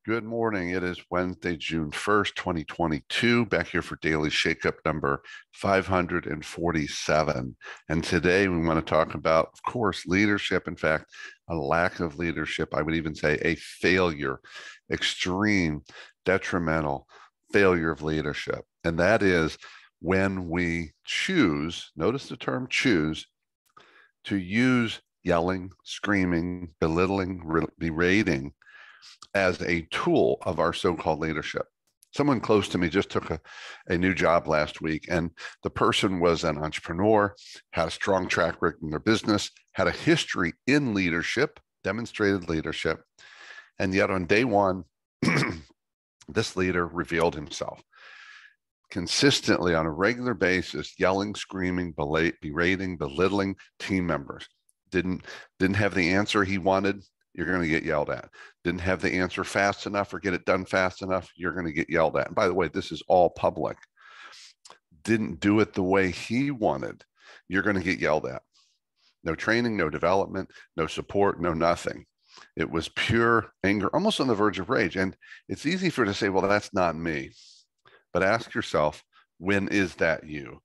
Good morning. It is Wednesday, June 1st, 2022. Back here for Daily Shakeup number 547. And today we want to talk about, of course, leadership. In fact, a lack of leadership. I would even say a failure, extreme, detrimental failure of leadership. And that is when we choose, notice the term choose, to use yelling, screaming, belittling, berating as a tool of our so-called leadership. Someone close to me just took a new job last week, and the person was an entrepreneur, had a strong track record in their business, had a history in leadership, demonstrated leadership, and yet on day one, this leader revealed himself consistently on a regular basis, yelling, screaming, berating, belittling team members. Didn't have the answer he wanted, you're going to get yelled at. Didn't have the answer fast enough or get it done fast enough, you're going to get yelled at. And by the way, this is all public. Didn't do it the way he wanted, you're going to get yelled at. No training, no development, no support, no nothing. It was pure anger, almost on the verge of rage. And it's easy for to say, well, that's not me. But ask yourself, when is that you?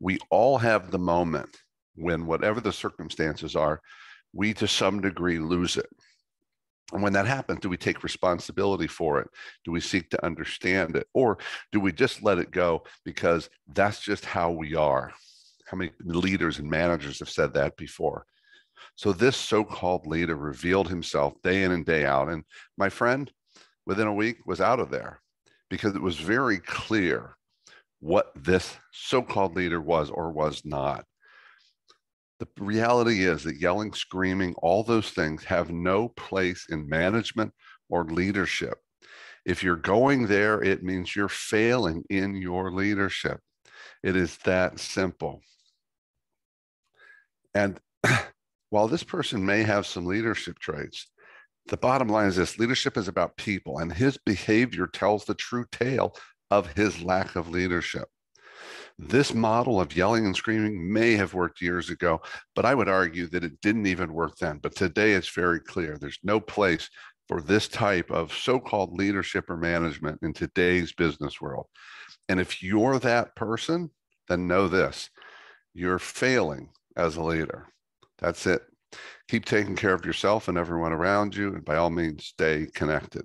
We all have the moment when, whatever the circumstances are, we to some degree lose it. And when that happens, do we take responsibility for it? Do we seek to understand it? Or do we just let it go because that's just how we are? How many leaders and managers have said that before? So this so-called leader revealed himself day in and day out. And my friend, within a week, was out of there because it was very clear what this so-called leader was or was not. The reality is that yelling, screaming, all those things have no place in management or leadership. If you're going there, it means you're failing in your leadership. It is that simple. And while this person may have some leadership traits, the bottom line is this: leadership is about people, and his behavior tells the true tale of his lack of leadership. This model of yelling and screaming may have worked years ago, but I would argue that it didn't even work then. But today it's very clear. There's no place for this type of so-called leadership or management in today's business world. And if you're that person, then know this: you're failing as a leader. That's it. Keep taking care of yourself and everyone around you, and by all means, stay connected.